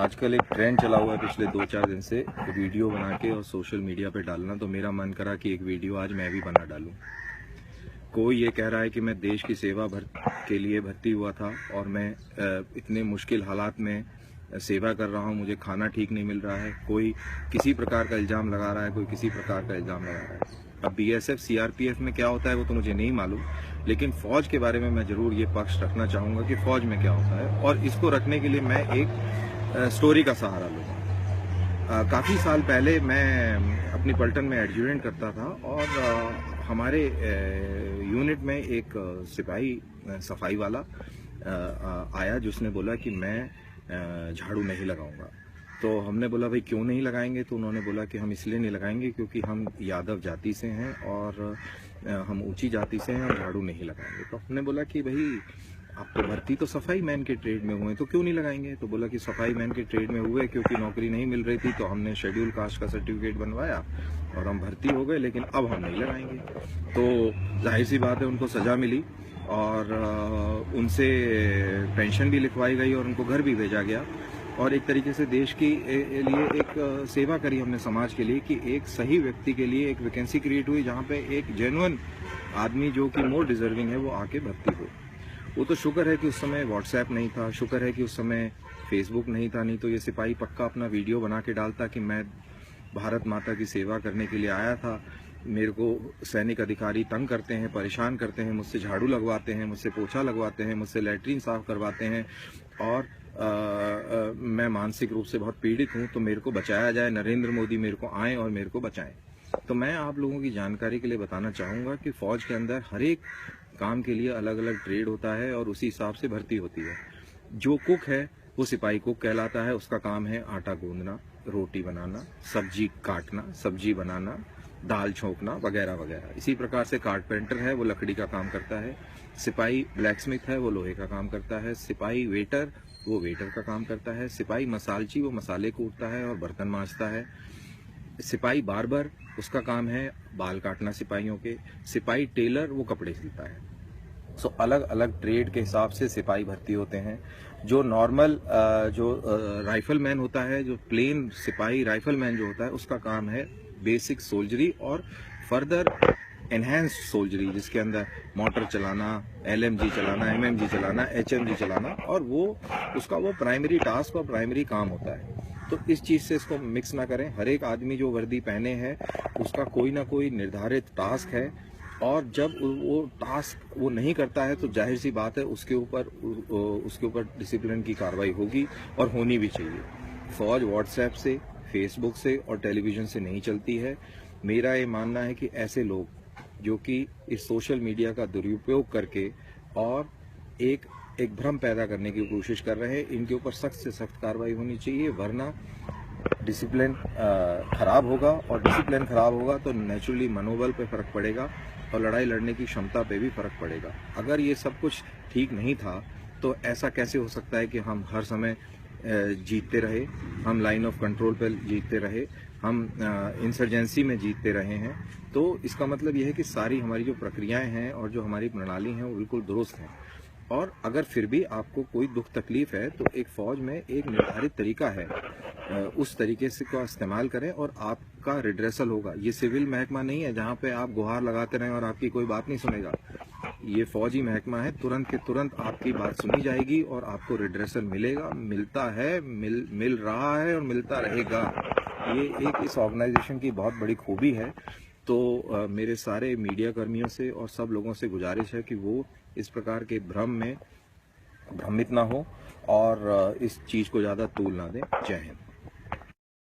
आजकल एक ट्रेंड चला हुआ है पिछले 2-4 दिन से वीडियो बना के और सोशल मीडिया पे डालना। तो मेरा मन करा कि एक वीडियो आज मैं भी बना डालूं। कोई ये कह रहा है कि मैं देश की सेवा के लिए भर्ती हुआ था और मैं इतने मुश्किल हालात में सेवा कर रहा हूं, मुझे खाना ठीक नहीं मिल रहा है। कोई किसी प्रकार का इल्ज़ाम लगा रहा है, कोई किसी प्रकार का इल्ज़ाम लगा रहा है। अब बीएसएफ सीआरपीएफ में क्या होता है वो तो मुझे नहीं मालूम, लेकिन फौज के बारे में मैं ज़रूर ये पक्ष रखना चाहूँगा कि फौज में क्या होता है, और इसको रखने के लिए मैं एक स्टोरी का सहारा लूँगा। काफ़ी साल पहले मैं अपनी पलटन में एडजुटेंट करता था और हमारे यूनिट में एक सिपाही सफाई वाला आया जिसने बोला कि मैं झाड़ू नहीं लगाऊंगा। तो हमने बोला भाई क्यों नहीं लगाएंगे? तो उन्होंने बोला कि हम इसलिए नहीं लगाएंगे क्योंकि हम यादव जाति से हैं और हम ऊंची जाति से हैं और झाड़ू नहीं लगाएंगे। तो हमने बोला कि भाई आप तो भर्ती तो सफाई मैन के ट्रेड में हुए तो क्यों नहीं लगाएंगे? तो बोला कि सफाई मैन के ट्रेड में हुए क्योंकि नौकरी नहीं मिल रही थी, तो हमने शेड्यूल कास्ट का सर्टिफिकेट बनवाया और हम भर्ती हो गए, लेकिन अब हम नहीं लगाएंगे। तो जाहिर सी बात है उनको सजा मिली और उनसे पेंशन भी लिखवाई गई और उनको घर भी भेजा गया। और एक तरीके से देश की लिए एक सेवा करी हमने समाज के लिए कि एक सही व्यक्ति के लिए एक वैकेंसी क्रिएट हुई जहाँ पे एक जेन्युइन आदमी जो कि मोर डिजर्विंग है वो आके भर्ती हो। वो तो शुक्र है कि उस समय व्हाट्सएप नहीं था, शुक्र है कि उस समय फेसबुक नहीं था, नहीं तो ये सिपाही पक्का अपना वीडियो बना के डालता कि मैं भारत माता की सेवा करने के लिए आया था। मेरे को सैनिक अधिकारी तंग करते हैं, परेशान करते हैं, मुझसे झाड़ू लगवाते हैं, मुझसे पोछा लगवाते हैं, मुझसे लैट्रीन साफ करवाते हैं और मैं मानसिक रूप से बहुत पीड़ित हूँ, तो मेरे को बचाया जाए, नरेंद्र मोदी मेरे को आए और मेरे को बचाएं। तो मैं आप लोगों की जानकारी के लिए बताना चाहूँगा कि फौज के अंदर हर एक काम के लिए अलग अलग ट्रेड होता है और उसी हिसाब से भर्ती होती है। जो कुक है वो सिपाही कुक कहलाता है, उसका काम है आटा गूंदना, रोटी बनाना, सब्जी काटना, सब्जी बनाना, दाल छोंकना वगैरह वगैरह। इसी प्रकार से कारपेंटर है वो लकड़ी का काम करता है, सिपाही ब्लैकस्मिथ है वो लोहे का काम करता है, सिपाही वेटर वो वेटर का काम करता है, सिपाही मसालची वो मसाले कूटता है और बर्तन मांजता है, सिपाही बार्बर उसका काम है बाल काटना सिपाहियों के, सिपाही टेलर वो कपड़े सिलता है। सो अलग अलग ट्रेड के हिसाब से सिपाही भर्ती होते हैं। जो नॉर्मल जो राइफलमैन होता है, जो प्लेन सिपाही राइफलमैन जो होता है, उसका काम है बेसिक सोल्जरी और फर्दर एनहेंस्ड सोल्जरी, जिसके अंदर मोटर चलाना, एलएमजी चलाना, एमएमजी चलाना, एचएमजी चलाना, और वो उसका वो प्राइमरी टास्क और प्राइमरी काम होता है। तो इस चीज़ से इसको मिक्स ना करें। हर एक आदमी जो वर्दी पहने हैं उसका कोई ना कोई निर्धारित टास्क है, और जब वो टास्क वो नहीं करता है तो जाहिर सी बात है उसके ऊपर डिसिप्लिन की कार्रवाई होगी और होनी भी चाहिए। फौज व्हाट्सएप से, फेसबुक से और टेलीविज़न से नहीं चलती है। मेरा ये मानना है कि ऐसे लोग जो कि इस सोशल मीडिया का दुरुपयोग करके और एक भ्रम पैदा करने की कोशिश कर रहे हैं, इनके ऊपर सख्त से सख्त कार्रवाई होनी चाहिए, वरना डिसिप्लिन खराब होगा, और डिसिप्लिन खराब होगा तो नेचुरली मनोबल पे फर्क पड़ेगा और लड़ाई लड़ने की क्षमता पे भी फर्क पड़ेगा। अगर ये सब कुछ ठीक नहीं था तो ऐसा कैसे हो सकता है कि हम हर समय जीतते रहे, हम लाइन ऑफ कंट्रोल पर जीतते रहे, हम इंसर्जेंसी में जीतते रहे हैं? तो इसका मतलब यह है कि सारी हमारी जो प्रक्रियाएं हैं और जो हमारी प्रणाली हैं वो बिल्कुल दुरुस्त हैं। और अगर फिर भी आपको कोई दुख तकलीफ है तो एक फौज में एक निर्धारित तरीका है, उस तरीके से का इस्तेमाल करें और आपका रिड्रेसल होगा। ये सिविल महकमा नहीं है जहाँ पे आप गुहार लगाते रहें और आपकी कोई बात नहीं सुनेगा। ये फौजी महकमा है, तुरंत के तुरंत आपकी बात सुनी जाएगी और आपको रिड्रेसल मिलेगा, मिलता है, मिल रहा है और मिलता रहेगा। ये एक इस ऑर्गेनाइजेशन की बहुत बड़ी खूबी है। तो मेरे सारे मीडिया कर्मियों से और सब लोगों से गुजारिश है कि वो इस प्रकार के भ्रम में भ्रमित ना हो और इस चीज़ को ज़्यादा तूल ना दें। जय हिंद।